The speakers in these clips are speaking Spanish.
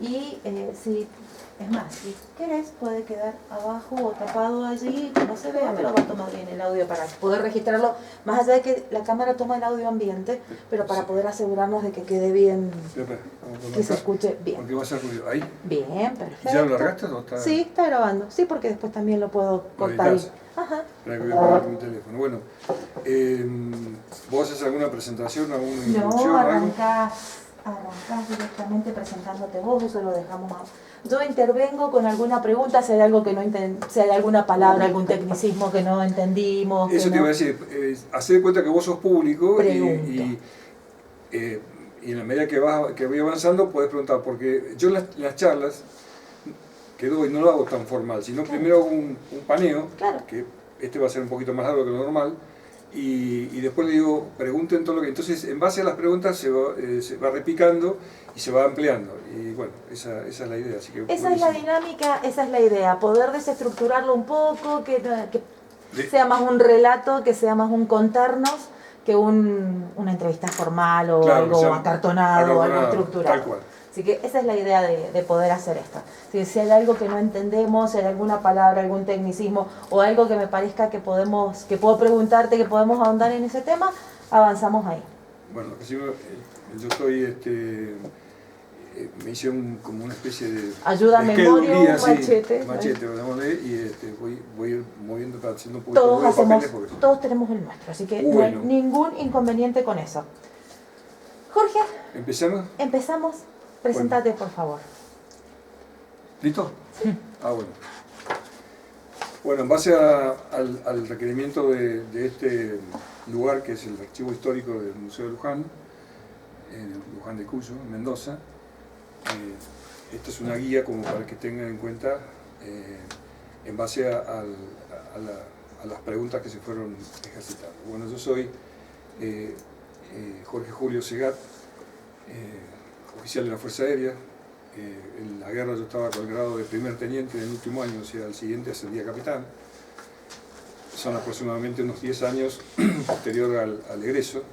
Y si, es más, si querés puede quedar abajo o tapado allí, que no se vea, pero va a tomar bien el audio para poder registrarlo, más allá de que la cámara toma el audio ambiente, pero para poder asegurarnos de que quede bien, que se escuche bien. Porque va a ser ruido. ¿Ahí? Bien, perfecto. ¿Ya lo largaste o está? Sí, está grabando. Sí, porque después también lo puedo cortar. Ajá. Espera que voy a poner mi teléfono. Bueno, ¿vos haces alguna presentación, alguna introducción? No, arrancás directamente presentándote vos, eso lo dejamos a... Yo intervengo con alguna pregunta, si hay algo que no si hay alguna palabra, algún tecnicismo que no entendimos. Eso te iba a decir, hacer de cuenta que vos sos público y en la medida que voy avanzando podés preguntar, porque yo en las charlas que doy no lo hago tan formal, sino primero hago un paneo, que este va a ser un poquito más largo que lo normal, y después le digo, pregunten todo lo que... Entonces, en base a las preguntas se va repicando y se va ampliando. Y bueno, esa es la idea. Así que esa es la dinámica, esa es la idea, poder desestructurarlo un poco, que sea más un relato, que sea más un contarnos, que una entrevista formal o algo acartonado, algo estructurado. Tal cual. Así que esa es la idea de poder hacer esto. Si hay algo que no entendemos, si hay alguna palabra, algún tecnicismo o algo que me parezca que puedo preguntarte, que podemos ahondar en ese tema, avanzamos ahí. Bueno, yo estoy, me hice como una especie de... Ayuda, memoria, un machete. Machete, y voy a ir moviendo, haciendo un poquito de papeles. Todos tenemos el nuestro, así que no hay ningún inconveniente con eso. Jorge. ¿Empezamos? Empezamos. Presentate, por favor. ¿Listo? Sí. Bueno. Bueno, en base al requerimiento de este lugar, que es el archivo histórico del Museo de Luján, en Luján de Cuyo, en Mendoza, esta es una guía como para que tengan en cuenta en base a las preguntas que se fueron ejercitando. Bueno, yo soy Jorge Julio Segat, oficial de la Fuerza Aérea. En la guerra yo estaba con el grado de primer teniente en el último año, o sea, al siguiente ascendí a capitán. Son aproximadamente unos 10 años posterior al egreso.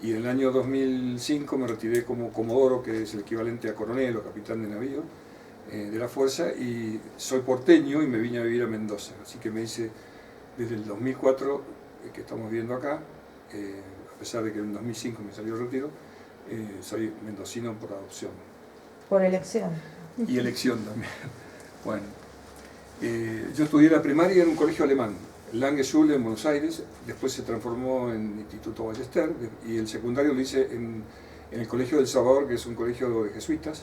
Y en el año 2005 me retiré como comodoro, que es el equivalente a coronel o capitán de navío de la Fuerza, y soy porteño y me vine a vivir a Mendoza. Así que me hice desde el 2004, que estamos viendo acá, a pesar de que en 2005 me salió el retiro, soy mendocino por adopción. Por elección. Y elección también. Bueno, yo estudié la primaria en un colegio alemán, Langeschule en Buenos Aires, después se transformó en Instituto Ballester, y el secundario lo hice en el Colegio del Salvador, que es un colegio de jesuitas,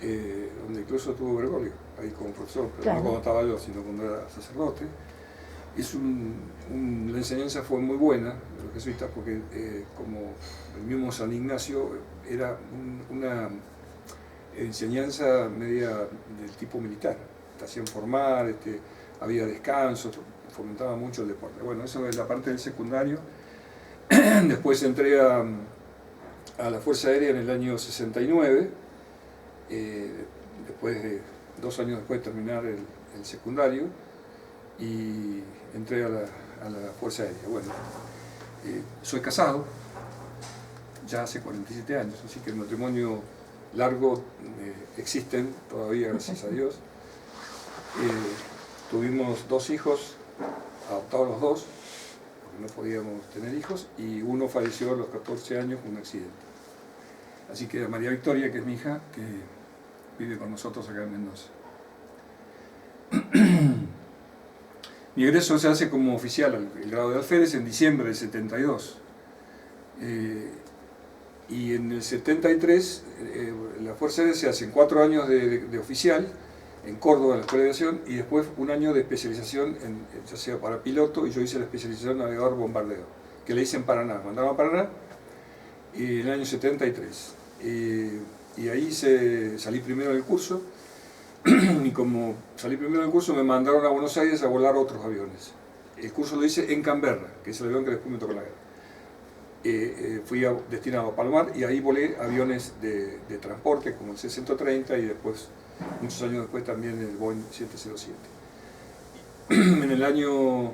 donde incluso tuvo Bergoglio, ahí como profesor, pero no cuando estaba yo, sino cuando era sacerdote. La enseñanza fue muy buena de los jesuitas porque como el mismo San Ignacio era una enseñanza media del tipo militar, te hacían formar, había descanso, fomentaba mucho el deporte. Bueno, eso es la parte del secundario. Después entré a la Fuerza Aérea en el año 69, después de 2 años después de terminar el secundario, y entré a la Fuerza Aérea. Bueno, soy casado, ya hace 47 años, así que el matrimonio largo existen todavía, gracias a Dios. Tuvimos 2 hijos, adoptados los 2, porque no podíamos tener hijos, y uno falleció a los 14 años con un accidente. Así que María Victoria, que es mi hija, que vive con nosotros acá en Mendoza. Mi egreso se hace como oficial, el grado de alférez, en diciembre del 72. Y en el 73, la Fuerza Aérea se hacen 4 años de oficial en Córdoba, en la Escuela de Aviación, y después un año de especialización, ya sea para piloto, y yo hice la especialización navegador bombardeo, que le hice en Paraná. Mandaba a Paraná y en el año 73. Y ahí salí primero en el curso, y como salí primero en el curso me mandaron a Buenos Aires a volar otros aviones. El curso lo hice en Canberra, que es el avión que después me tocó la guerra. Fui destinado a Palomar y ahí volé aviones de transporte como el C-130 y después, muchos años después, también el Boeing 707. En el año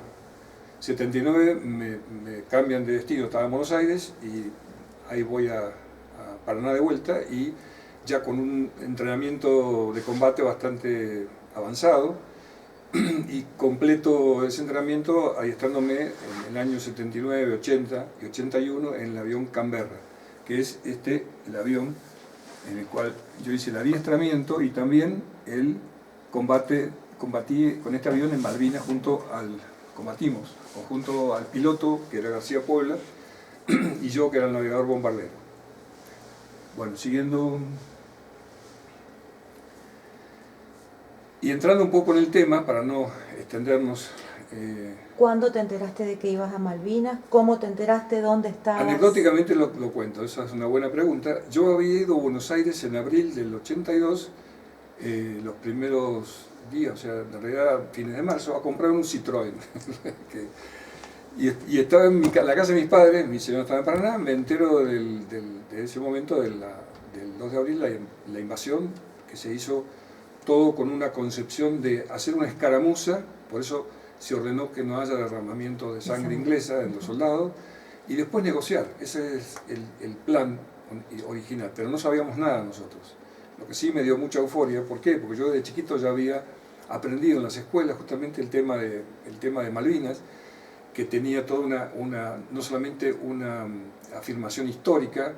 79 me cambian de destino, estaba en Buenos Aires y ahí voy a Paraná de vuelta, y ya con un entrenamiento de combate bastante avanzado, y completo ese entrenamiento adiestrándome en el año 79, 80 y 81 en el avión Canberra, que es el avión en el cual yo hice el adiestramiento y también el combatí con este avión en Malvinas combatimos junto al piloto, que era García Puebla, y yo, que era el navegador bombardero. Bueno, siguiendo y entrando un poco en el tema, para no extendernos. ¿Cuándo te enteraste de que ibas a Malvinas? ¿Cómo te enteraste? ¿Dónde estabas? Anecdóticamente lo cuento, esa es una buena pregunta. Yo había ido a Buenos Aires en abril del 82, los primeros días, o sea, en realidad fines de marzo, a comprar un Citroën. Y estaba en la casa de mis padres, mi señora estaba en Paraná, me entero de ese momento del 2 de abril, la invasión, que se hizo todo con una concepción de hacer una escaramuza, por eso se ordenó que no haya derramamiento de sangre inglesa en los soldados, y después negociar. Ese es el plan original, pero no sabíamos nada nosotros. Lo que sí me dio mucha euforia. ¿Por qué? Porque yo desde chiquito ya había aprendido en las escuelas justamente el tema de Malvinas, que tenía toda no solamente una afirmación histórica,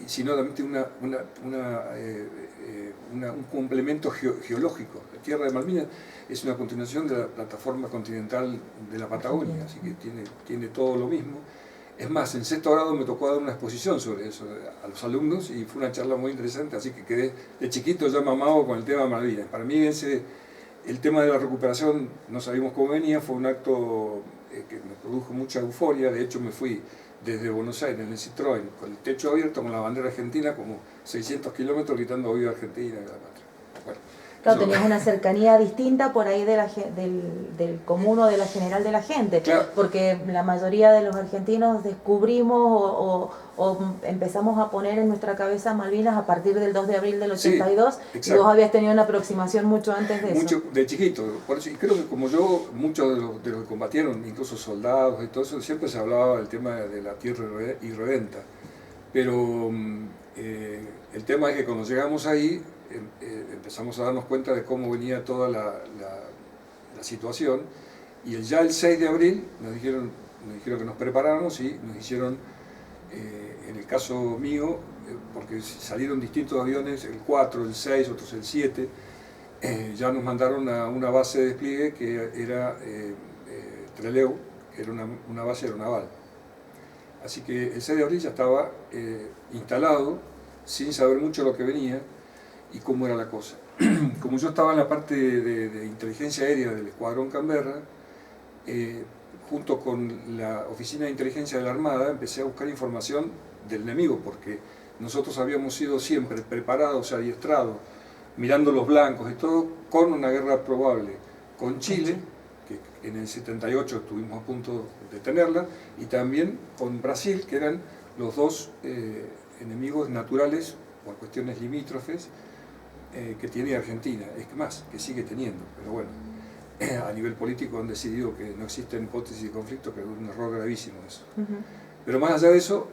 sino también un complemento geológico. La tierra de Malvinas es una continuación de la plataforma continental de la Patagonia, así que tiene todo lo mismo. Es más, en sexto grado me tocó dar una exposición sobre eso a los alumnos y fue una charla muy interesante, así que quedé de chiquito ya mamado con el tema de Malvinas. Para mí el tema de la recuperación, no sabíamos cómo venía, fue un acto que me produjo mucha euforia. De hecho me fui desde Buenos Aires en el Citroën, con el techo abierto, con la bandera argentina, como 600 kilómetros gritando "Viva Argentina", y la patria. Bueno, claro, tenías una cercanía distinta por ahí del común o de la general de la gente, claro, porque la mayoría de los argentinos descubrimos o empezamos a poner en nuestra cabeza Malvinas a partir del 2 de abril del 82, sí, y vos habías tenido una aproximación mucho antes de eso. De chiquito, por eso, y creo que como yo, muchos de los que combatieron, incluso soldados y todo eso, siempre se hablaba del tema de la tierra irredenta, pero el tema es que cuando llegamos ahí, empezamos a darnos cuenta de cómo venía toda la situación, y ya el 6 de abril nos dijeron que nos preparáramos y nos hicieron, en el caso mío, porque salieron distintos aviones, el 4, el 6, otros el 7, ya nos mandaron a una base de despliegue que era Trelew, que era una base aeronaval. Así que el 6 de abril ya estaba instalado, sin saber mucho lo que venía y cómo era la cosa. Como yo estaba en la parte de inteligencia aérea del Escuadrón Canberra, junto con la Oficina de Inteligencia de la Armada, empecé a buscar información del enemigo, porque nosotros habíamos sido siempre preparados, adiestrados, mirando los blancos y todo, con una guerra probable con Chile, que en el 78 estuvimos a punto de tenerla, y también con Brasil, que eran los dos enemigos naturales, por cuestiones limítrofes, que tiene Argentina, es más, que sigue teniendo, pero bueno, a nivel político han decidido que no existen hipótesis de conflicto, que es un error gravísimo eso. Pero más allá de eso,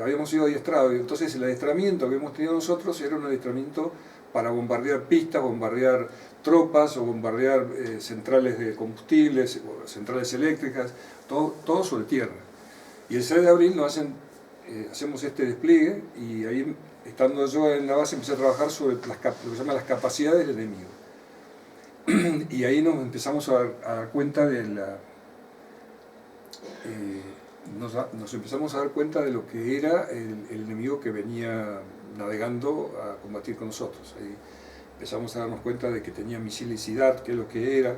habíamos sido adiestrados, y entonces el adiestramiento que hemos tenido nosotros era un adiestramiento para bombardear pistas, bombardear tropas o bombardear centrales de combustibles, centrales eléctricas, todo sobre tierra. Y el 6 de abril hacemos este despliegue, y ahí, estando yo en la base, empecé a trabajar sobre lo que se llama las capacidades del enemigo. Y ahí nos empezamos a dar cuenta de nos empezamos a dar cuenta de lo que era el enemigo que venía navegando a combatir con nosotros. Ahí empezamos a darnos cuenta de que tenía misilicidad, que es lo que era,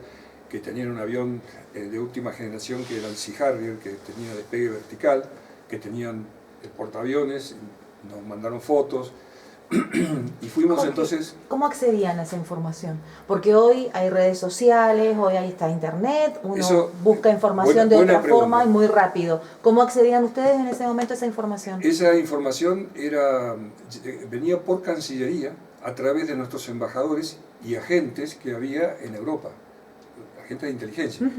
que tenían un avión de última generación, que era el Sea Harrier, que tenía despegue vertical, que tenían portaaviones, nos mandaron fotos, y fuimos entonces... ¿Cómo accedían a esa información? Porque hoy hay redes sociales, hoy ahí está internet, uno busca información de otra forma y muy rápido. ¿Cómo accedían ustedes en ese momento a esa información? Esa información venía por Cancillería, a través de nuestros embajadores y agentes que había en Europa, agentes de inteligencia.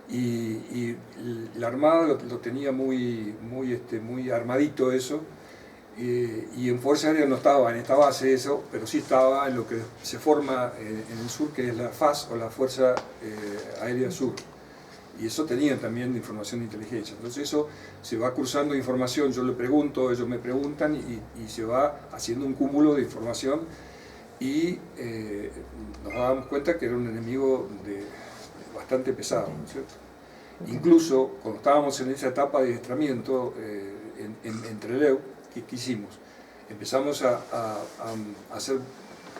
Y la Armada lo tenía muy armadito eso. y en Fuerza Aérea no estaba en esta base eso, pero sí estaba en lo que se forma en el sur, que es la FAS, o la Fuerza Aérea Sur. Y eso tenía también información de inteligencia. Entonces eso se va cruzando información, yo le pregunto, ellos me preguntan, y se va haciendo un cúmulo de información, y nos dábamos cuenta que era un enemigo bastante pesado, ¿no es cierto? Incluso cuando estábamos en esa etapa de adiestramiento en Trelew, ¿qué hicimos? Empezamos a hacer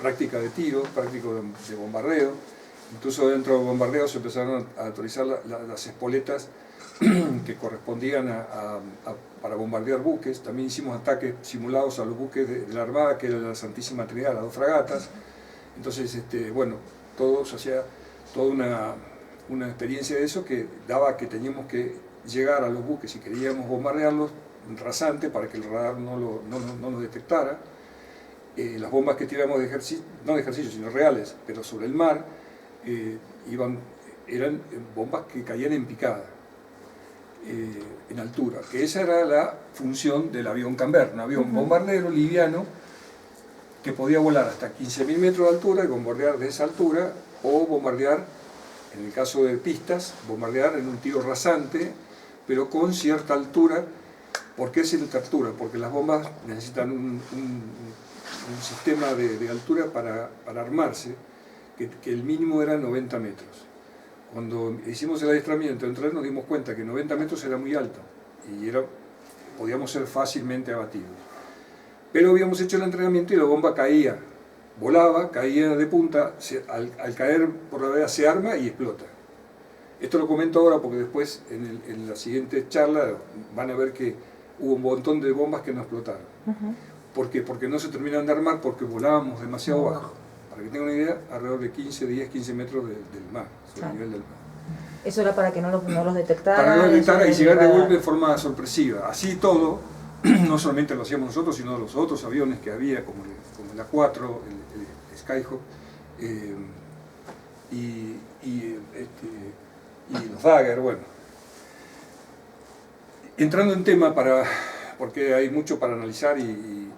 práctica de tiro, práctica de bombardeo. Incluso dentro del bombardeo se empezaron a autorizar las espoletas que correspondían para bombardear buques. También hicimos ataques simulados a los buques de la Armada, que era la Santísima Trinidad, las 2 fragatas. Entonces, bueno, se hacía toda una experiencia de eso que daba que teníamos que llegar a los buques si queríamos bombardearlos rasante para que el radar no lo detectara. Las bombas que tiramos de ejercicio, no de ejercicio, sino reales, pero sobre el mar, eran bombas que caían en picada, en altura, que esa era la función del avión Camber, un avión bombardero liviano que podía volar hasta 15.000 metros de altura y bombardear de esa altura, o bombardear, en el caso de pistas, bombardear en un tiro rasante, pero con cierta altura. ¿Por qué cierta altura? Porque las bombas necesitan un sistema de altura para armarse, que el mínimo era 90 metros. Cuando hicimos el adiestramiento entre nos dimos cuenta que 90 metros era muy alto y podíamos ser fácilmente abatidos. Pero habíamos hecho el entrenamiento y la bomba caía, volaba, caía de punta, al caer por la gravedad se arma y explota. Esto lo comento ahora porque después en la siguiente charla van a ver que hubo un montón de bombas que no explotaron. ¿Por qué? Porque no se terminaron de armar, porque volábamos demasiado bajo. Para que tengan una idea, alrededor de 10-15 metros del mar, sobre el nivel del mar. Eso era para que no los detectara. Para que no los detectara y llegar de golpe de forma sorpresiva. Así todo, no solamente lo hacíamos nosotros, sino los otros aviones que había, como el A4, el Skyhawk, y los Dagger, bueno. Entrando en tema, porque hay mucho para analizar, y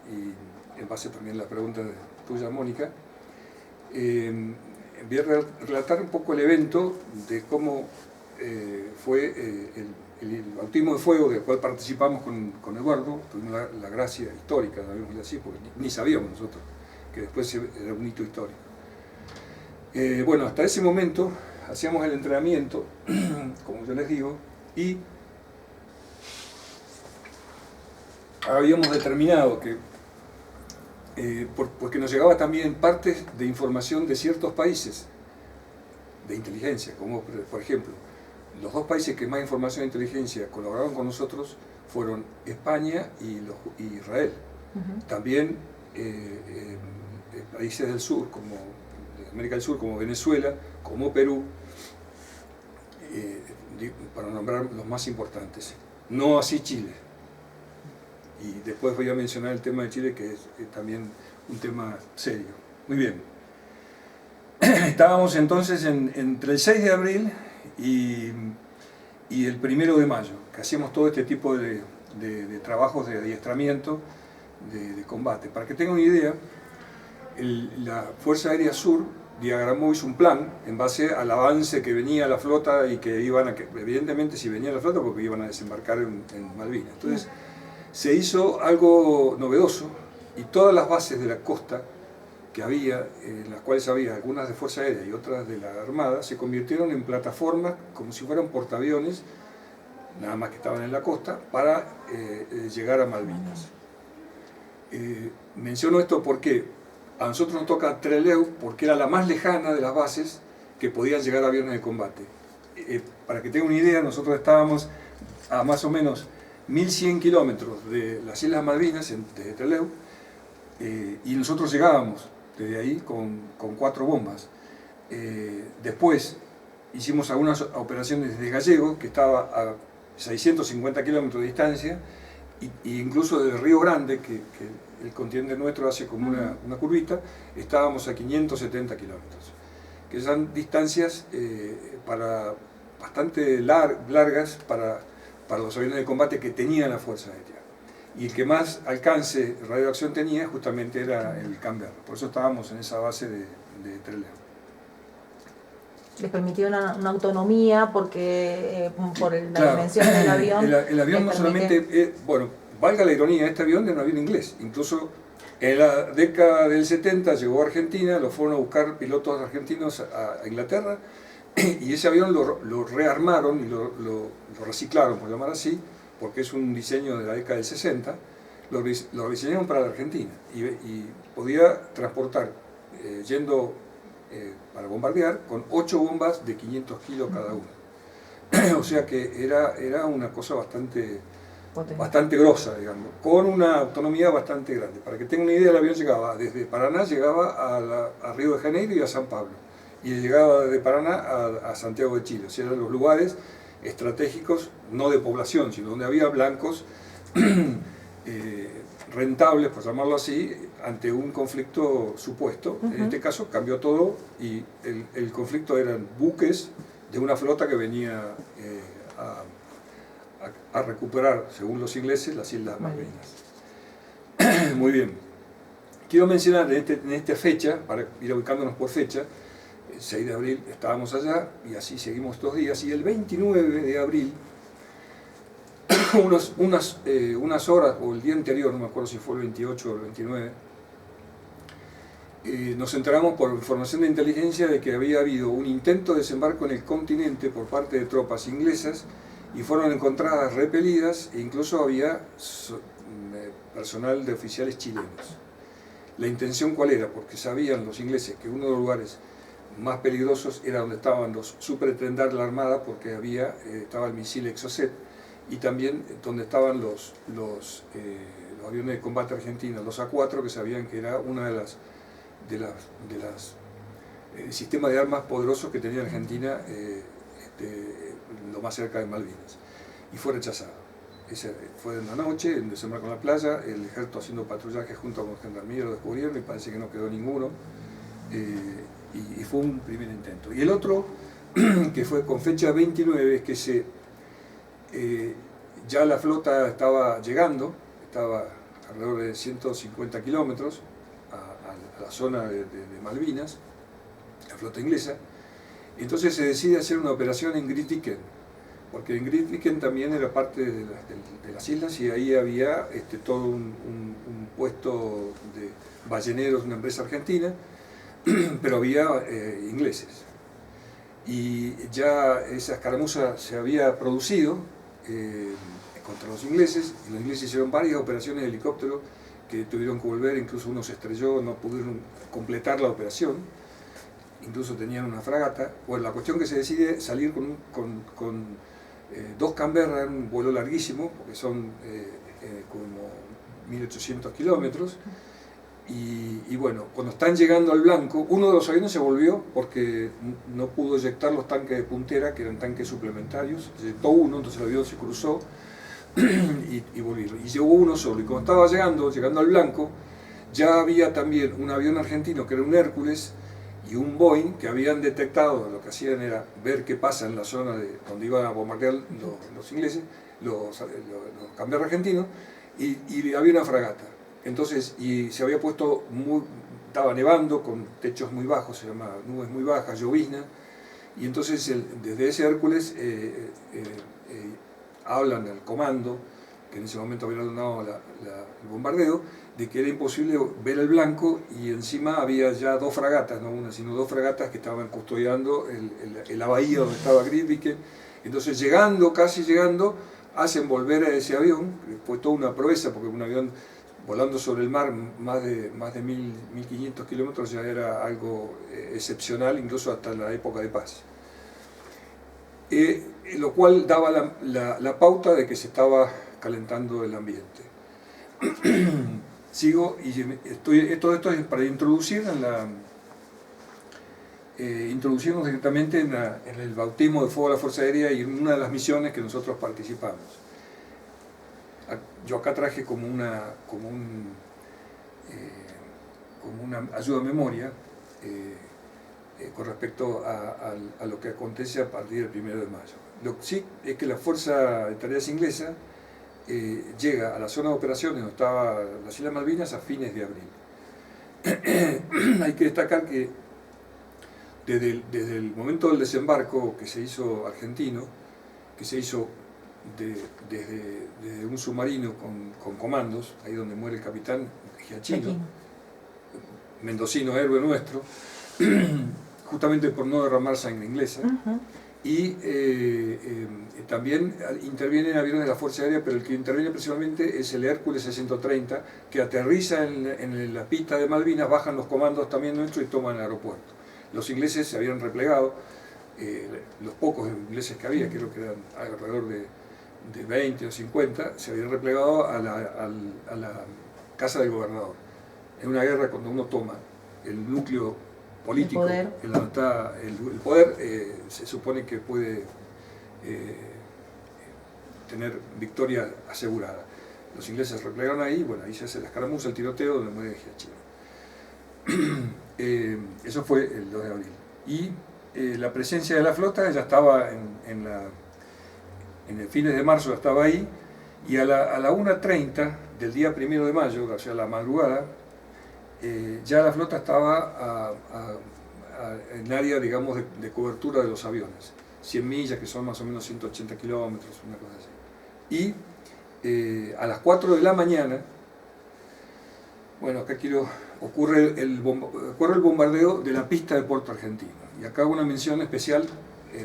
en base también a la pregunta tuya, Mónica, voy a relatar un poco el evento de cómo fue el bautismo de fuego del cual participamos con Eduardo. Tuvimos la gracia histórica, llamémosle así, porque ni sabíamos nosotros que después era un hito histórico. Bueno, hasta ese momento hacíamos el entrenamiento, como yo les digo, y habíamos determinado que, porque nos llegaba también partes de información de ciertos países de inteligencia, como por ejemplo, los 2 países que más información de inteligencia colaboraron con nosotros fueron España y Israel. También países del sur, como de América del Sur, como Venezuela, como Perú, para nombrar los más importantes. No así Chile. Y después voy a mencionar el tema de Chile, que es también un tema serio. Muy bien. Estábamos entonces entre el 6 de abril y el 1 de mayo, que hacíamos todo este tipo de trabajos de adiestramiento, de combate. Para que tengan una idea, la Fuerza Aérea Sur diagramó, hizo un plan en base al avance que venía la flota y que evidentemente si venía la flota porque iban a desembarcar en Malvinas. Entonces, se hizo algo novedoso, y todas las bases de la costa que había, en las cuales había algunas de Fuerza Aérea y otras de la Armada, se convirtieron en plataformas como si fueran portaaviones, nada más que estaban en la costa, para llegar a Malvinas. Menciono esto porque a nosotros nos toca Trelew, porque era la más lejana de las bases que podían llegar aviones de combate. Para que tengan una idea, nosotros estábamos a más o menos 1100 kilómetros de las Islas Malvinas, desde Trelew, y nosotros llegábamos desde ahí con 4 bombas. Después hicimos algunas operaciones desde Gallego, que estaba a 650 kilómetros de distancia, e incluso desde Río Grande, que el continente nuestro hace como una curvita, estábamos a 570 kilómetros, que son distancias bastante largas para los aviones de combate que tenía la Fuerza Aérea. y el que más alcance de radioacción tenía justamente era el Canberra. Por eso estábamos en esa base de Trelew. Les permitió una autonomía porque por la Claro, dimensión del avión. El avión no solamente, bueno, valga la ironía, este avión era un avión inglés. Incluso en la década del 70 llegó a Argentina, lo fueron a buscar pilotos argentinos a Inglaterra, y ese avión lo rearmaron y lo reciclaron, por llamar así, porque es un diseño de la década del 60, lo diseñaron para la Argentina y podía transportar, yendo para bombardear, con 8 bombas de 500 kilos cada una. O sea que era una cosa bastante grosa, digamos, con una autonomía bastante grande. Para que tengan una idea, el avión llegaba desde Paraná, llegaba a Río de Janeiro y a San Pablo, y llegaba desde Paraná a Santiago de Chile. O sea, eran los lugares estratégicos, no de población, sino donde había blancos rentables, por llamarlo así, ante un conflicto supuesto. En este caso cambió todo y el conflicto eran buques de una flota que venía a recuperar, según los ingleses, las Islas Malvinas. Muy bien. Quiero mencionar en esta fecha, para ir ubicándonos por fecha, el 6 de abril estábamos allá y así seguimos estos días, y el 29 de abril, unas horas, o el día anterior, no me acuerdo si fue el 28 o el 29, nos enteramos por información de inteligencia de que había habido un intento de desembarco en el continente por parte de tropas inglesas y fueron encontradas repelidas, e incluso había personal de oficiales chilenos. La intención ¿cuál era? Porque sabían los ingleses que uno de los lugares más peligrosos era donde estaban los superetendards de la Armada, porque estaba el misil Exocet, y también donde estaban los aviones de combate argentinos, los A4, que sabían que era una de las sistemas de armas poderosos que tenía Argentina, lo más cerca de Malvinas, y fue rechazado. Fue en la noche, en desembarco en la playa, el ejército haciendo patrullaje junto con gendarmería, lo descubrieron y parece que no quedó ninguno, y fue un primer intento. Y el otro, que fue con fecha 29, es que ya la flota estaba llegando, estaba alrededor de 150 kilómetros a la zona de Malvinas, la flota inglesa. Entonces se decide hacer una operación en Grytviken, porque en Grytviken también era parte de las islas, y ahí había todo un puesto de balleneros, una empresa argentina, pero había ingleses. Y ya esa escaramuza se había producido contra los ingleses, y los ingleses hicieron varias operaciones de helicóptero que tuvieron que volver, incluso uno se estrelló, no pudieron completar la operación, incluso tenían una fragata. Bueno, la cuestión que se decide salir con 2 Canberra, en un vuelo larguísimo, porque son como 1800 kilómetros, y bueno, cuando están llegando al blanco, uno de los aviones se volvió porque no pudo eyectar los tanques de puntera, que eran tanques suplementarios, se eyectó uno, entonces el avión se cruzó y volvió, y llegó uno solo, y cuando estaba llegando al blanco, ya había también un avión argentino que era un Hércules y un Boeing que habían detectado. Lo que hacían era ver qué pasa en la zona donde iban a bombardear los ingleses, los Canberra argentinos, y había una fragata. Entonces, y se había puesto estaba nevando con techos muy bajos, se llama nubes muy bajas, llovizna, y entonces desde ese Hércules hablan al comando, que en ese momento había ordenado el bombardeo, de que era imposible ver el blanco, y encima había ya 2 fragatas, no una, sino 2 fragatas que estaban custodiando la bahía donde estaba Grytviken. Entonces casi llegando, hacen volver a ese avión, que fue toda una proeza, porque un avión volando sobre el mar más de 1500 kilómetros ya era algo excepcional, incluso hasta la época de paz. Lo cual daba la pauta de que se estaba calentando el ambiente. Sigo, y todo esto es para introducirnos directamente en el bautismo de fuego de la Fuerza Aérea y en una de las misiones que nosotros participamos. Yo acá traje como una ayuda a memoria con respecto a lo que acontece a partir del 1 de mayo. Lo que sí es que la Fuerza de Tareas Inglesa llega a la zona de operaciones donde estaba las Islas Malvinas a fines de abril. Hay que destacar que desde el momento del desembarco que se hizo argentino, que se hizo desde un submarino con comandos, ahí donde muere el capitán Giachino, mendocino, héroe nuestro, justamente por no derramar sangre inglesa, y también intervienen aviones de la Fuerza Aérea, pero el que interviene principalmente es el Hércules 630, que aterriza en la pista de Malvinas, bajan los comandos también nuestros y toman el aeropuerto. Los ingleses se habían replegado, los pocos ingleses que había, creo que eran alrededor de 20 o 50, se habían replegado a la casa del gobernador. En una guerra, cuando uno toma el núcleo político, en donde está el poder, se supone que puede tener victoria asegurada. Los ingleses se replegaron ahí, bueno, ahí se hace la escaramuza, el tiroteo, donde muere Giachino. Eso fue el 2 de abril. Y la presencia de la flota ya estaba en el fines de marzo, ya estaba ahí, y a la 1:30 del día 1 de mayo, o sea, la madrugada, ya la flota estaba en el área, digamos, de cobertura de los aviones. 100 millas, que son más o menos 180 kilómetros, una cosa así. Y a las 4 de la mañana, bueno, acá ocurre el bombardeo de la pista de Puerto Argentino. Y acá hago una mención especial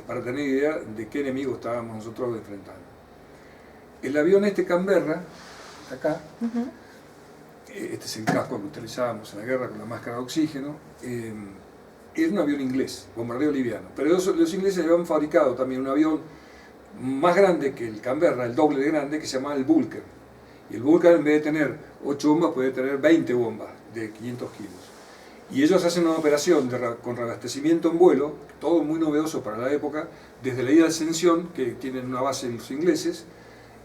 para tener idea de qué enemigo estábamos nosotros enfrentando. El avión Canberra, acá, este es el casco que utilizábamos en la guerra con la máscara de oxígeno, era un avión inglés, bombardeo liviano. Pero los ingleses habían fabricado también un avión más grande que el Canberra, el doble de grande, que se llamaba el Vulcan. Y el Vulcan, en vez de tener 8 bombas, puede tener 20 bombas de 500 kilos. Y ellos hacen una operación con reabastecimiento en vuelo, todo muy novedoso para la época, desde la isla de Ascensión, que tienen una base los ingleses,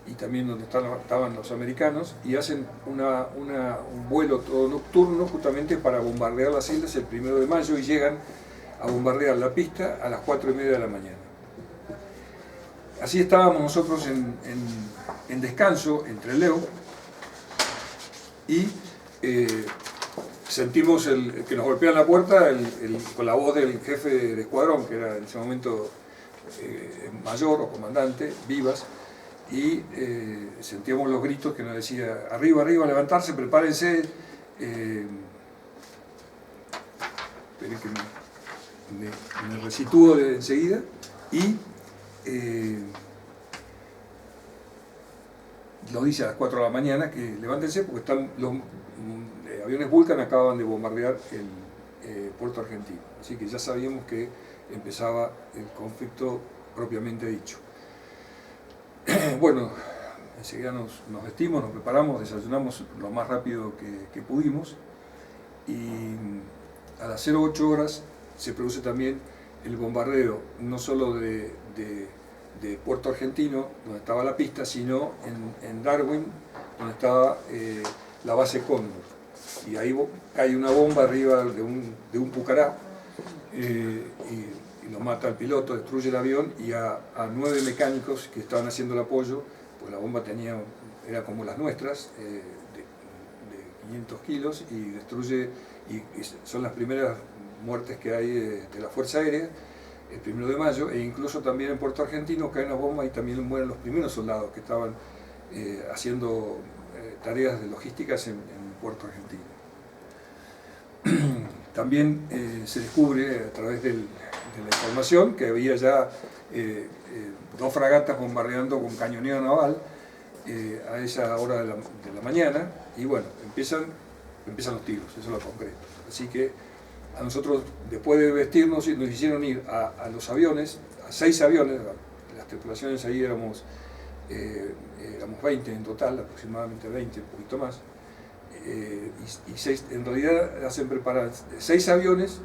y también donde estaban los americanos, y hacen un vuelo todo nocturno justamente para bombardear las islas el 1 de mayo, y llegan a bombardear la pista a las 4:30 de la mañana. Así estábamos nosotros en descanso entre Leo, y sentimos que nos golpean la puerta con la voz del jefe de escuadrón, que era en ese momento mayor o comandante, Vivas, y sentíamos los gritos que nos decía: arriba, arriba, levantarse, prepárense. Esperen que me resitúo enseguida. Y nos dice a las 4 de la mañana que levántense porque están los aviones Vulcan acaban de bombardear el puerto argentino. Así que ya sabíamos que empezaba el conflicto propiamente dicho. Bueno, enseguida nos vestimos, nos preparamos, desayunamos lo más rápido que pudimos, y a las 08 horas se produce también el bombardeo, no solo de Puerto Argentino, donde estaba la pista, sino en Darwin, donde estaba la base Cóndor. Y ahí cae una bomba arriba de un Pucará, y lo mata al piloto, destruye el avión, y a 9 mecánicos que estaban haciendo el apoyo, pues la bomba era como las nuestras, de 500 kilos, y destruye, y son las primeras muertes que hay de la Fuerza Aérea, el 1 de mayo, e incluso también en Puerto Argentino caen las bombas y también mueren los primeros soldados que estaban haciendo tareas de logísticas en Puerto Argentino. También se descubre a través de la información que había ya 2 fragatas bombardeando con cañoneo naval a esa hora de la mañana, y bueno, empiezan los tiros, eso es lo concreto. Así que a nosotros, después de vestirnos, nos hicieron ir a los aviones, a 6 aviones, las tripulaciones ahí éramos 20 en total, aproximadamente 20, un poquito más, y 6, en realidad hacen preparar 6 aviones,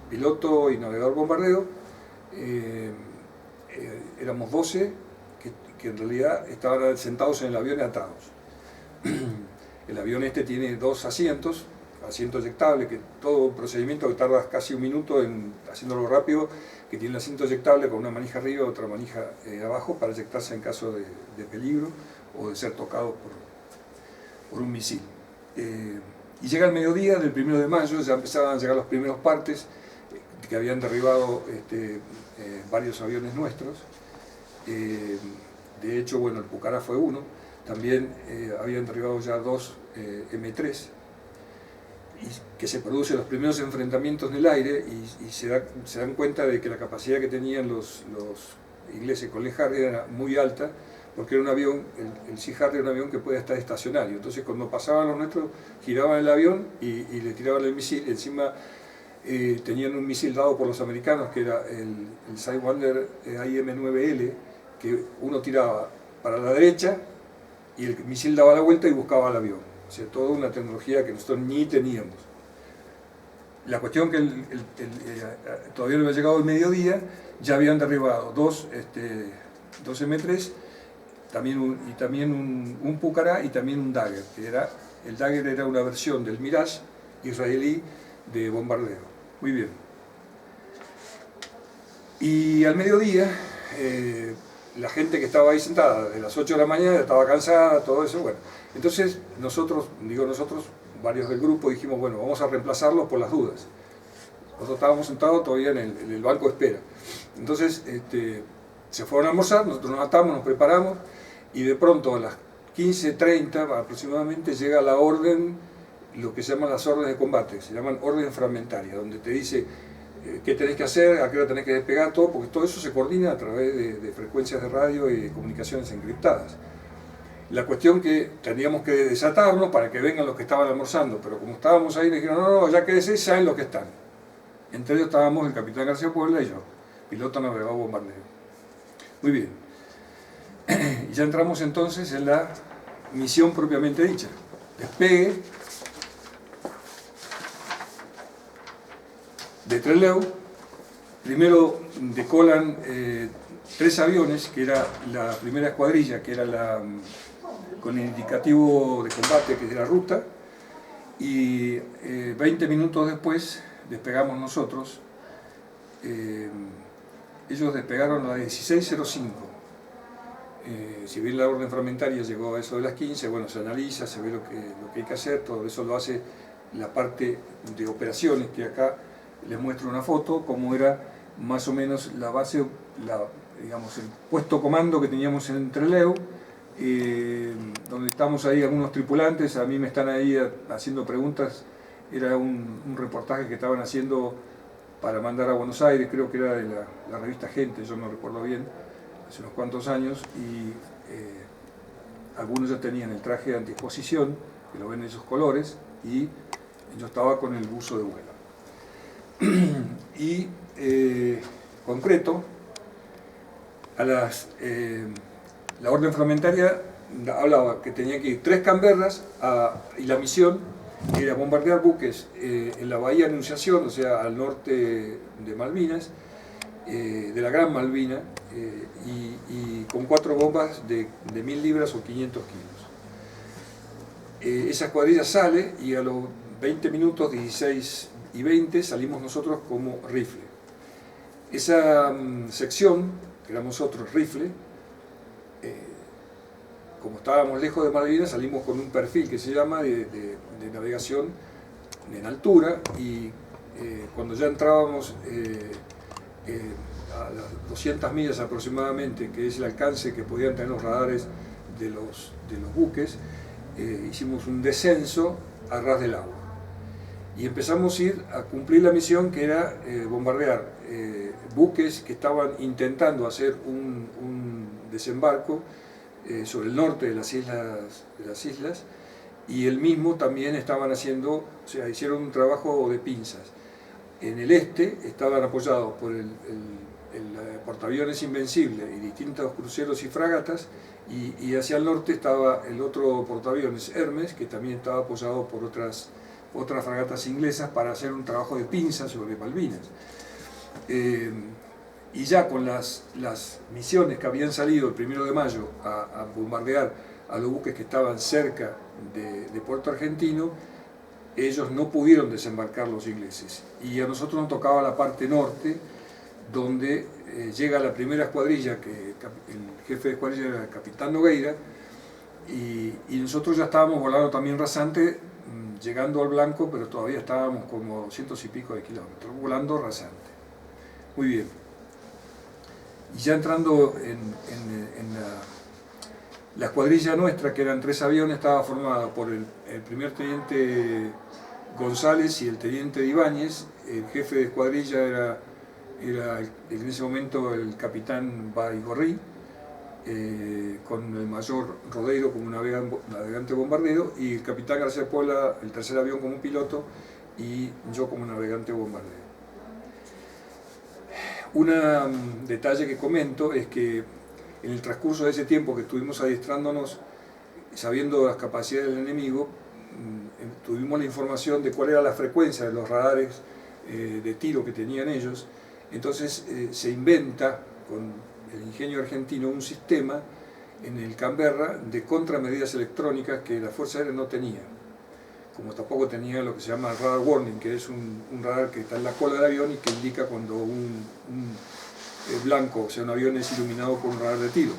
piloto y navegador bombardeo, éramos 12 que en realidad estaban sentados en el avión atados. El avión tiene 2 asiento eyectable, que todo un procedimiento que tarda casi un minuto haciéndolo rápido, que tiene el asiento eyectable con una manija arriba y otra manija abajo para eyectarse en caso de peligro o de ser tocados por un misil. Y llega el mediodía del 1 de mayo, ya empezaban a llegar los primeros partes que habían derribado varios aviones nuestros. De hecho, bueno, el Pucará fue uno. También habían derribado ya 2 M3, y que se producen los primeros enfrentamientos en el aire y se dan cuenta de que la capacidad que tenían los ingleses con el Harrier era muy alta, porque era un avión, el Sea Harrier era un avión que podía estar estacionario. Entonces cuando pasaban los nuestros, giraban el avión y le tiraban el misil. Encima tenían un misil dado por los americanos, que era el Sidewinder IM-9L, que uno tiraba para la derecha y el misil daba la vuelta y buscaba al avión. O sea, toda una tecnología que nosotros ni teníamos. La cuestión que todavía no había llegado el mediodía, ya habían derribado 2 M3, también un Pucará y también un Dagger, el Dagger era una versión del Mirage israelí de bombardeo. Muy bien. Y al mediodía, la gente que estaba ahí sentada de las 8 de la mañana estaba cansada, todo eso, bueno. Entonces nosotros, varios del grupo, dijimos, bueno, vamos a reemplazarlos por las dudas. Nosotros estábamos sentados todavía en el banco de espera. Entonces se fueron a almorzar, nosotros nos atamos, nos preparamos, y de pronto a las 15:30 aproximadamente llega la orden, lo que se llaman las órdenes de combate, se llaman orden fragmentaria, donde te dice qué tenés que hacer, a qué hora tenés que despegar, todo, porque todo eso se coordina a través de frecuencias de radio y de comunicaciones encriptadas. La cuestión que teníamos que desatarnos para que vengan los que estaban almorzando, pero como estábamos ahí, me dijeron, no, ya quédese, saben los que están. Entre ellos estábamos el capitán García Puebla y yo, piloto navegado bombardero. Muy bien. Y ya entramos entonces en la misión propiamente dicha. Despegue de Trelew. Primero decolan 3 aviones, que era la primera escuadrilla, que era con el indicativo de combate, que era ruta, y 20 minutos después despegamos nosotros. Ellos despegaron a las 16:05. Si bien la orden fragmentaria llegó a eso de las 15, bueno, se analiza, se ve lo que hay que hacer, todo eso lo hace la parte de operaciones, que acá les muestro una foto, cómo era más o menos la base, digamos, el puesto comando que teníamos en Trelew, donde estamos ahí algunos tripulantes. A mí me están ahí haciendo preguntas. Era un reportaje que estaban haciendo para mandar a Buenos Aires, creo que era de la revista Gente, yo no recuerdo bien, hace unos cuantos años, y algunos ya tenían el traje de antiexposición, que lo ven en esos colores, y yo estaba con el buzo de vuelo. Y concreto, la orden fragmentaria hablaba que tenía que ir 3 Canberras y la misión era bombardear buques en la bahía Anunciación, o sea, al norte de Malvinas, de la Gran Malvina, y con 4 bombas de 1000 libras o 500 kilos. Esa escuadrilla sale y a los 20 minutos, 16:20, salimos nosotros como rifle. Esa sección, que éramos nosotros rifle, como estábamos lejos de Malvinas, salimos con un perfil que se llama de navegación en altura, y cuando ya entrábamos a las 200 millas aproximadamente, que es el alcance que podían tener los radares de los buques, hicimos un descenso a ras del agua. Y empezamos a ir a cumplir la misión, que era bombardear buques que estaban intentando hacer un desembarco sobre el norte de las islas, y el mismo también estaban haciendo, o sea, hicieron un trabajo de pinzas. En el este estaban apoyados por el portaaviones Invencible y distintos cruceros y fragatas, y hacia el norte estaba el otro portaaviones Hermes, que también estaba apoyado por otras fragatas inglesas para hacer un trabajo de pinzas sobre Malvinas. Y ya con las misiones que habían salido el 1 de mayo a bombardear a los buques que estaban cerca de Puerto Argentino, ellos no pudieron desembarcar, los ingleses, y a nosotros nos tocaba la parte norte, donde llega la primera escuadrilla, que el jefe de escuadrilla era el capitán Nogueira, y nosotros ya estábamos volando también rasante, llegando al blanco, pero todavía estábamos como 200 y pico de kilómetros, volando rasante. Muy bien. Y ya entrando en la escuadrilla nuestra, que eran 3 aviones, estaba formada por el primer teniente González y el teniente Ibáñez. El jefe de escuadrilla era en ese momento el capitán Baigorri, con el mayor Rodeiro como navegante bombardero, y el capitán García Pola, el tercer avión, como piloto, y yo como navegante bombardero. Un detalle que comento es que en el transcurso de ese tiempo que estuvimos adiestrándonos, sabiendo las capacidades del enemigo, tuvimos la información de cuál era la frecuencia de los radares de tiro que tenían ellos. Entonces se inventa con el ingenio argentino un sistema en el Canberra de contramedidas electrónicas que la Fuerza Aérea no tenía, como tampoco tenía lo que se llama radar warning, que es un radar que está en la cola del avión y que indica cuando un blanco, o sea, un avión es iluminado por un radar de tiro.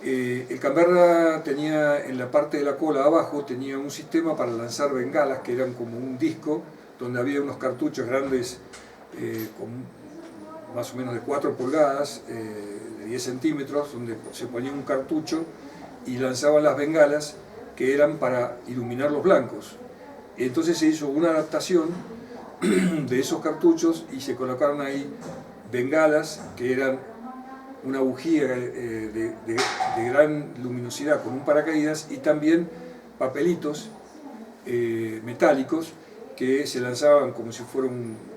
El Canberra tenía en la parte de la cola abajo, tenía un sistema para lanzar bengalas que eran como un disco donde había unos cartuchos grandes con más o menos de 4 pulgadas, de 10 centímetros, donde se ponía un cartucho y lanzaban las bengalas que eran para iluminar los blancos. Entonces se hizo una adaptación de esos cartuchos y se colocaron ahí bengalas que eran una bujía de gran luminosidad con un paracaídas, y también papelitos metálicos que se lanzaban como si fuera un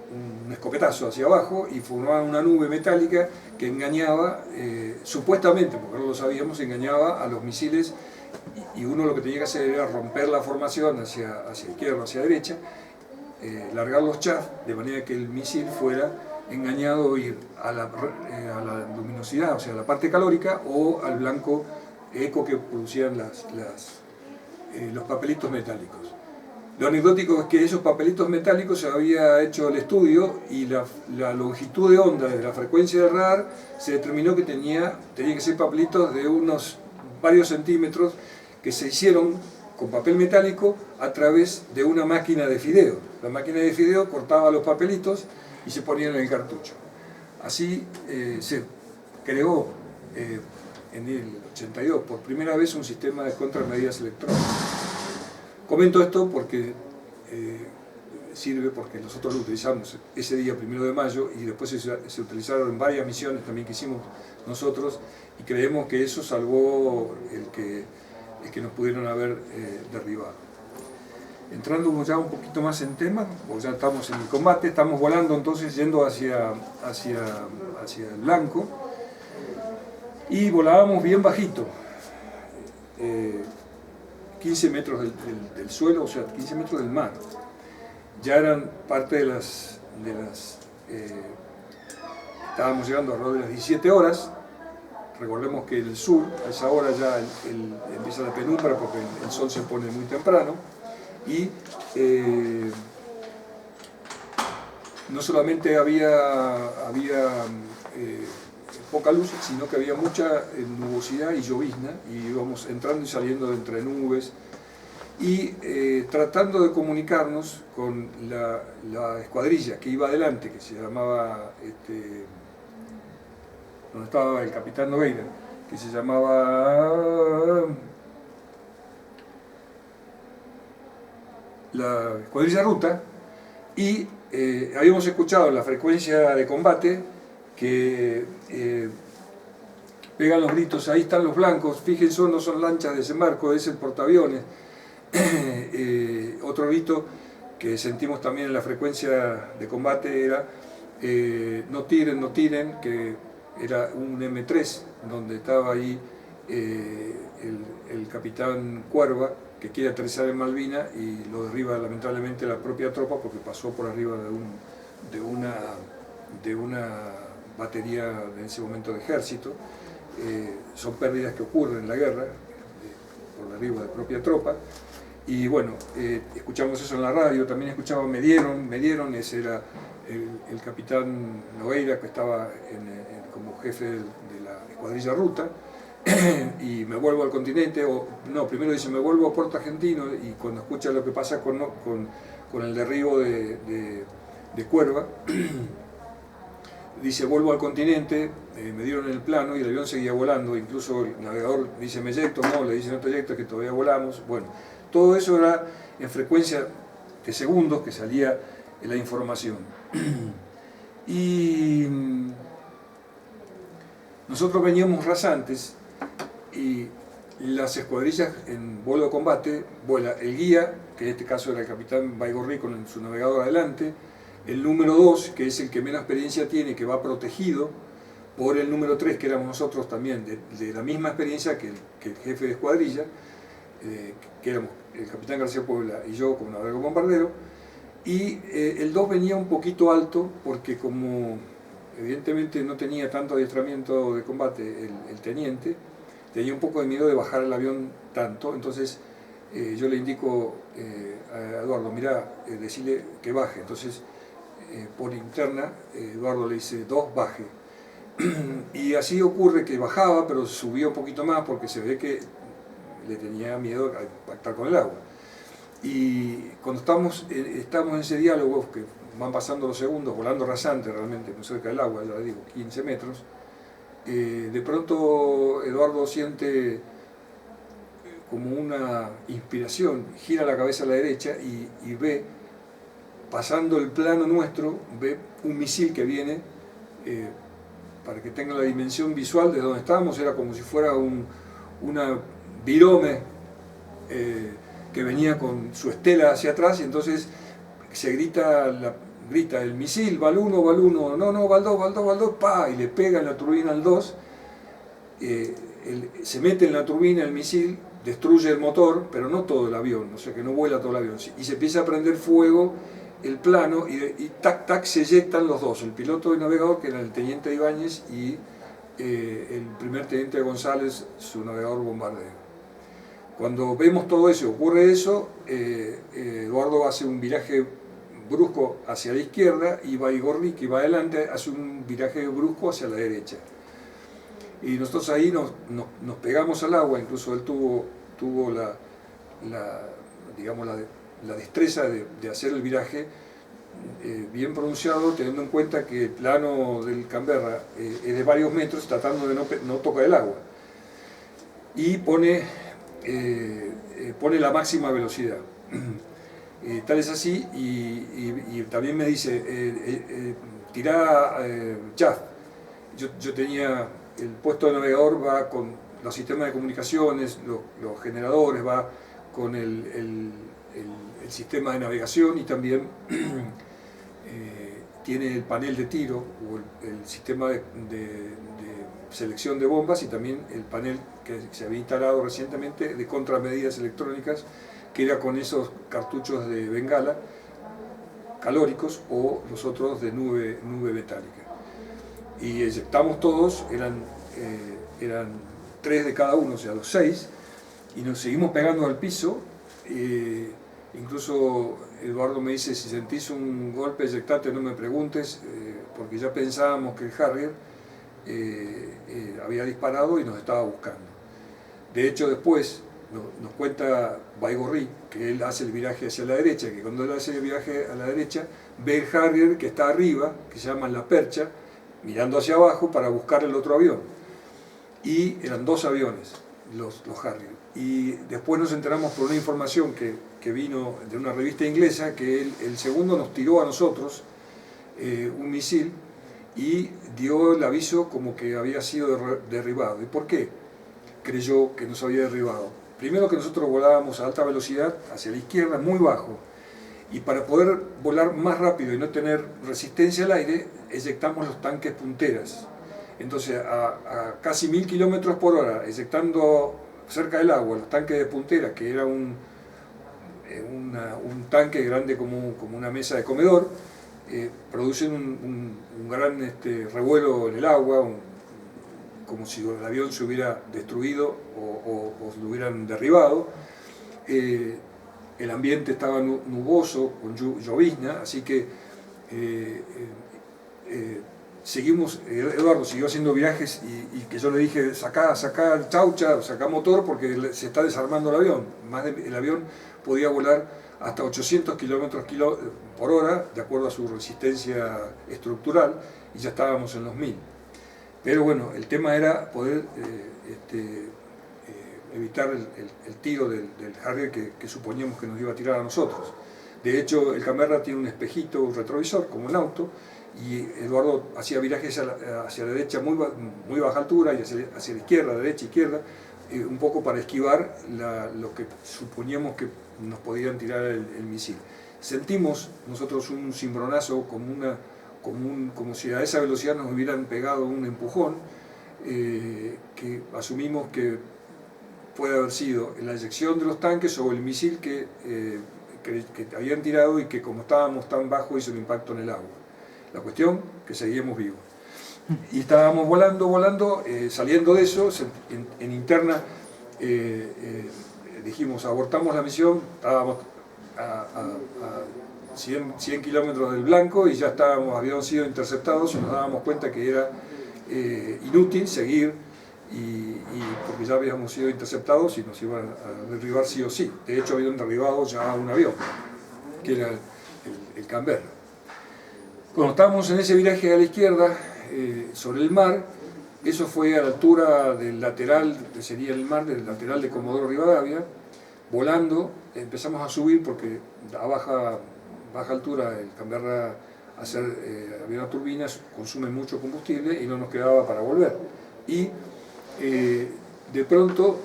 escopetazo hacia abajo y formaban una nube metálica que engañaba, supuestamente, porque no lo sabíamos, engañaba a los misiles, y uno lo que tenía que hacer era romper la formación hacia izquierda, hacia derecha, largar los chaff de manera que el misil fuera engañado ir a la luminosidad, o sea, a la parte calórica, o al blanco eco que producían los papelitos metálicos. Lo anecdótico es que esos papelitos metálicos se había hecho el estudio y la longitud de onda de la frecuencia de radar se determinó que tenía que ser papelitos de unos varios centímetros que se hicieron con papel metálico a través de una máquina de fideo. La máquina de fideo cortaba los papelitos y se ponían en el cartucho. Así se creó en el 82 por primera vez un sistema de contramedidas electrónicas. Comento esto porque sirve porque nosotros lo utilizamos ese día 1 de mayo y después se utilizaron en varias misiones también que hicimos nosotros, y creemos que eso salvó el que nos pudieron haber derribado. Entrando ya un poquito más en tema, porque ya estamos en el combate, estamos volando entonces yendo hacia el blanco, y volábamos bien bajito, 15 metros del suelo, o sea, 15 metros del mar. Ya eran parte de las estábamos llegando alrededor de las 17 horas. Recordemos que en el sur, a esa hora ya empieza la penumbra porque el sol se pone muy temprano, y no solamente había poca luz, sino que había mucha nubosidad y llovizna, y íbamos entrando y saliendo de entre nubes, y tratando de comunicarnos con la escuadrilla que iba adelante, que se llamaba, donde estaba el capitán Nogueira, que se llamaba la escuadrilla Ruta, y habíamos escuchado en la frecuencia de combate que pegan los gritos: ahí están los blancos, fíjense, no son lanchas de desembarco, es el portaaviones. Otro grito que sentimos también en la frecuencia de combate era no tiren, no tiren, que era un M3 donde estaba ahí el capitán Cuerva, que quiere aterrizar en Malvina y lo derriba lamentablemente la propia tropa porque pasó por arriba de una batería en ese momento de ejército. Son pérdidas que ocurren en la guerra por derribo de propia tropa. Y bueno, escuchamos eso en la radio, también escuchaba me dieron, ese era el capitán Nogueira, que estaba como jefe de la escuadrilla Ruta, y me vuelvo al continente, o no, primero dice me vuelvo a Puerto Argentino, y cuando escucha lo que pasa con el derribo de Cuerva, dice vuelvo al continente, me dieron el plano y el avión seguía volando, incluso el navegador dice me eyecto, no, le dice no te eyecto, que todavía volamos. Bueno, todo eso era en frecuencia de segundos que salía la información. Y nosotros veníamos rasantes, y las escuadrillas en vuelo de combate vuela el guía, que en este caso era el capitán Baigorri con su navegador adelante, el número 2, que es el que menos experiencia tiene, que va protegido por el número 3, que éramos nosotros también, de la misma experiencia que el jefe de escuadrilla, que éramos el capitán García Puebla y yo como navegador bombardero, y el 2 venía un poquito alto, porque como evidentemente no tenía tanto adiestramiento de combate el teniente, tenía un poco de miedo de bajar el avión tanto, entonces yo le indico a Eduardo, mirá, decirle que baje. Entonces por interna Eduardo le dice 2, baje. Y así ocurre que bajaba, pero subía un poquito más porque se ve que le tenía miedo a impactar con el agua. Y cuando estamos en ese diálogo, que van pasando los segundos, volando rasante realmente, muy cerca del agua, ya le digo, 15 metros, de pronto Eduardo siente como una inspiración, gira la cabeza a la derecha y ve, pasando el plano nuestro, ve un misil que viene, para que tenga la dimensión visual de donde estábamos, era como si fuera una virome que venía con su estela hacia atrás, y entonces se grita el misil, va al 1, va al 1, no, va al 2, va al 2, va al 2, pa, y le pega en la turbina al 2, se mete en la turbina el misil, destruye el motor, pero no todo el avión, o sea que no vuela todo el avión, y se empieza a prender fuego el plano, y tac, tac, se eyectan los dos, el piloto y navegador, que era el teniente Ibáñez, y el primer teniente González, su navegador bombardero. Cuando vemos todo eso, ocurre eso, Eduardo hace un viraje brusco hacia la izquierda, y Baigorri, que va adelante, hace un viraje brusco hacia la derecha. Y nosotros ahí nos pegamos al agua, incluso él tuvo la destreza de hacer el viraje bien pronunciado, teniendo en cuenta que el plano del Canberra es de varios metros, tratando de no tocar el agua. Y pone la máxima velocidad. Tal es así, y también me dice, tirá chaff. Yo tenía el puesto de navegador, va con los sistemas de comunicaciones, los generadores, va con el sistema de navegación, y también tiene el panel de tiro, o el sistema de selección de bombas, y también el panel que se había instalado recientemente de contramedidas electrónicas, que era con esos cartuchos de bengala calóricos, o los otros de nube metálica. Y eyectamos todos, eran 3 de cada uno, o sea, los 6, y nos seguimos pegando al piso. Incluso Eduardo me dice, si sentís un golpe, eyectate, no me preguntes, porque ya pensábamos que el Harrier había disparado y nos estaba buscando. De hecho, después nos cuenta Baigorri que él hace el viraje hacia la derecha, que cuando él hace el viraje a la derecha, ve el Harrier que está arriba, que se llama La Percha, mirando hacia abajo para buscar el otro avión. Y eran 2 aviones, los Harrier. Y después nos enteramos por una información que vino de una revista inglesa, que el segundo nos tiró a nosotros un misil, y dio el aviso como que había sido derribado. ¿Y por qué creyó que nos había derribado? Primero, que nosotros volábamos a alta velocidad hacia la izquierda, muy bajo, y para poder volar más rápido y no tener resistencia al aire, eyectamos los tanques punteras. Entonces, a casi 1000 kilómetros por hora, eyectando cerca del agua los tanques de puntera, que era un tanque grande como una mesa de comedor, producen un gran revuelo en el agua, como si el avión se hubiera destruido o lo hubieran derribado. El ambiente estaba nuboso, con llovizna, así que seguimos, Eduardo siguió haciendo viajes y que yo le dije, sacá el chaucha, sacá motor porque se está desarmando el avión. El avión podía volar hasta 800 kilómetros por hora, de acuerdo a su resistencia estructural, y ya estábamos en los 1000. Pero bueno, el tema era poder evitar el tiro del Harrier que suponíamos que nos iba a tirar a nosotros. De hecho, el Canberra tiene un espejito, un retrovisor, como un auto, y Eduardo hacía virajes hacia la derecha muy baja altura y hacia la izquierda, derecha, izquierda, un poco para esquivar lo que suponíamos que nos podían tirar el misil. Sentimos nosotros un cimbronazo como si a esa velocidad nos hubieran pegado un empujón, que asumimos que puede haber sido la eyección de los tanques o el misil que habían tirado y que como estábamos tan bajo hizo un impacto en el agua. La cuestión, que seguíamos vivos. Y estábamos volando, saliendo de eso, en interna dijimos, abortamos la misión, estábamos a 100 kilómetros del blanco y ya habíamos sido interceptados y nos dábamos cuenta que era inútil seguir porque ya habíamos sido interceptados y nos iban a derribar sí o sí. De hecho habían derribado ya un avión, que era el Canberra. Cuando estábamos en ese viraje a la izquierda, sobre el mar, eso fue a la altura del lateral, que sería el mar, del lateral de Comodoro Rivadavia, volando, empezamos a subir porque a baja altura el Canberra había una turbina, consume mucho combustible y no nos quedaba para volver. Y de pronto,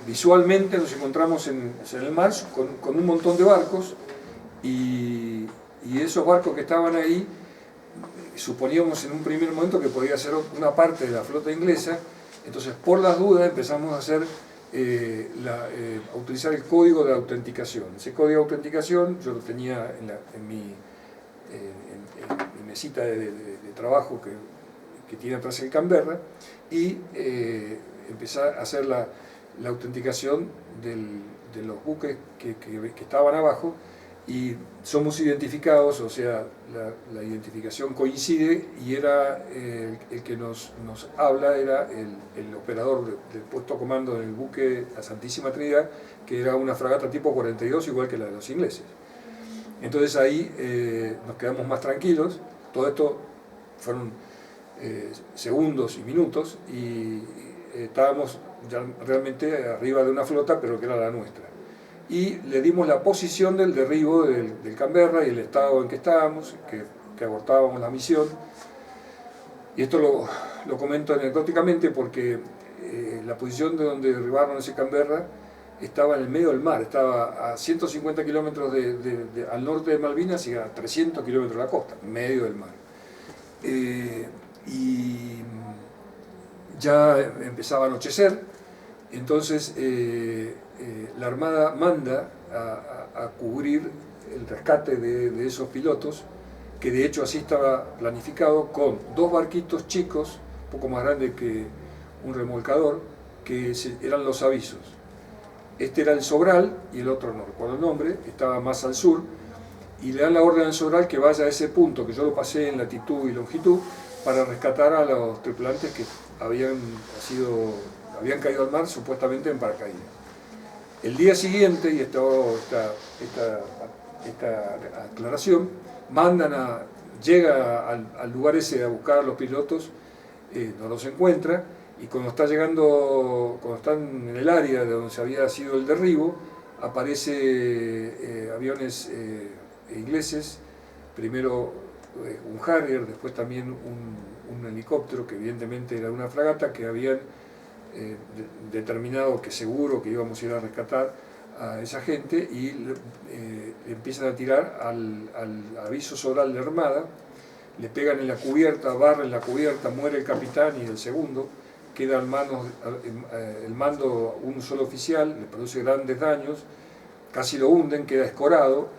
visualmente nos encontramos en el mar con un montón de barcos y esos barcos que estaban ahí, suponíamos en un primer momento que podía ser una parte de la flota inglesa. Entonces por las dudas empezamos a utilizar el código de autenticación. Ese código de autenticación yo lo tenía en mi mesita de trabajo que tiene atrás el Canberra, y empecé a hacer la autenticación de los buques que estaban abajo, y somos identificados, o sea, la identificación coincide, y era el que nos habla era el operador del puesto comando del buque La Santísima Trinidad, que era una fragata tipo 42, igual que la de los ingleses. Entonces ahí nos quedamos más tranquilos. Todo esto fueron segundos y minutos, y estábamos ya realmente arriba de una flota, pero que era la nuestra. Y le dimos la posición del derribo del Canberra y el estado en que estábamos, que abortábamos la misión. Y esto lo comento anecdóticamente porque la posición de donde derribaron ese Canberra estaba en el medio del mar, estaba a 150 kilómetros al norte de Malvinas y a 300 kilómetros de la costa, en medio del mar. Y ya empezaba a anochecer, entonces la Armada manda a cubrir el rescate de esos pilotos, que de hecho así estaba planificado, con 2 barquitos chicos, un poco más grandes que un remolcador, que eran los avisos. Este era el Sobral y el otro no recuerdo el nombre, estaba más al sur, y le dan la orden al Sobral que vaya a ese punto, que yo lo pasé en latitud y longitud, para rescatar a los tripulantes que habían caído al mar supuestamente en paracaídas. El día siguiente, y esta aclaración, llega al lugar ese a buscar a los pilotos, no los encuentra, y cuando están en el área de donde se había sido el derribo, aparece aviones ingleses, primero un Harrier, después también un helicóptero, que evidentemente era una fragata, que habían determinado que seguro que íbamos a ir a rescatar a esa gente, y empiezan a tirar al aviso Sobral de Armada, le pegan en la cubierta, barren la cubierta, muere el capitán y el segundo, queda en manos, el mando un solo oficial, le produce grandes daños, casi lo hunden, queda escorado,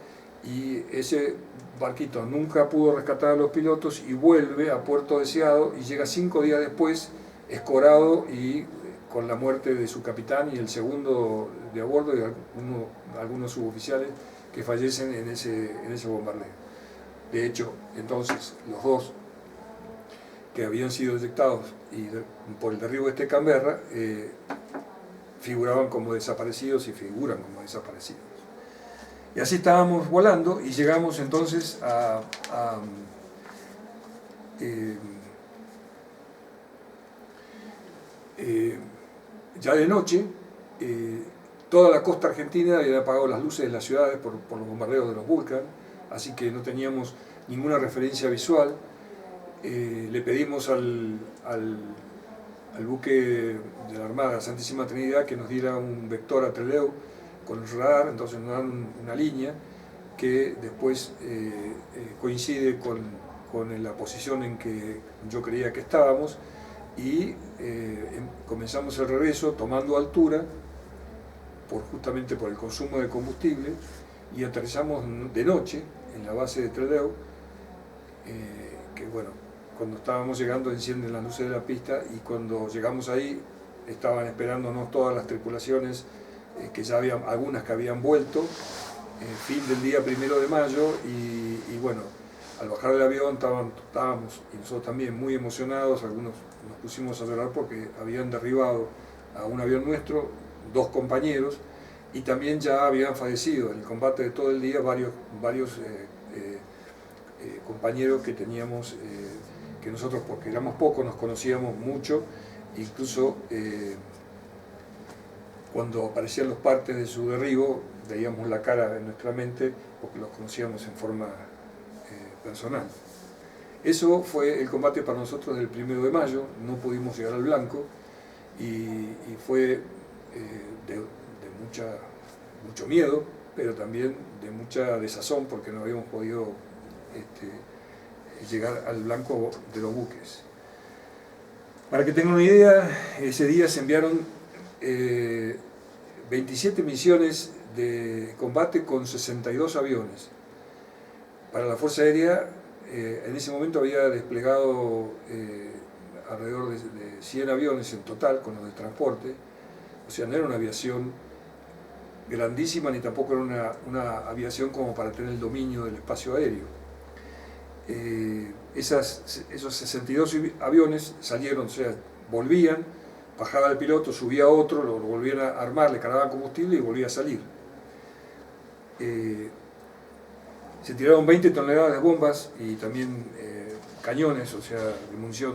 y ese barquito nunca pudo rescatar a los pilotos y vuelve a Puerto Deseado y llega 5 días después escorado y con la muerte de su capitán y el segundo de a bordo y algunos suboficiales que fallecen en ese bombardeo. De hecho, entonces, los dos que habían sido detectados por el derribo de este Canberra figuraban como desaparecidos y figuran como desaparecidos. Y así estábamos volando y llegamos entonces ya de noche. Toda la costa argentina había apagado las luces de las ciudades por los bombardeos de los Vulcan, así que no teníamos ninguna referencia visual. Le pedimos al buque de la Armada, Santísima Trinidad, que nos diera un vector a Trelew con el radar, entonces nos dan una línea que después coincide con la posición en que yo creía que estábamos, y comenzamos el regreso tomando altura, justamente por el consumo de combustible, y aterrizamos de noche en la base de Trelew, que bueno, cuando estábamos llegando encienden las luces de la pista, y cuando llegamos ahí estaban esperándonos todas las tripulaciones, que ya habían, algunas que habían vuelto, fin del día 1 de mayo, y bueno, al bajar del avión estábamos, y nosotros también, muy emocionados. Algunos nos pusimos a llorar porque habían derribado a un avión nuestro, 2 compañeros, y también ya habían fallecido en el combate de todo el día varios compañeros que teníamos, que nosotros, porque éramos pocos, nos conocíamos mucho, incluso cuando aparecían los partes de su derribo, veíamos la cara en nuestra mente porque los conocíamos en forma personal. Eso fue el combate para nosotros del 1 de mayo, no pudimos llegar al blanco, y fue de mucho miedo, pero también de mucha desazón, porque no habíamos podido llegar al blanco de los buques. Para que tengan una idea, ese día se enviaron 27 misiones de combate con 62 aviones. Para la Fuerza Aérea, en ese momento había desplegado alrededor de 100 aviones en total, con los de transporte. O sea, no era una aviación grandísima, ni tampoco era una aviación como para tener el dominio del espacio aéreo. Esos 62 aviones salieron, o sea, volvían, bajaba el piloto, subía otro, lo volvían a armar, le cargaban combustible y volvía a salir. Se tiraron 20 toneladas de bombas y también cañones, o sea, de munición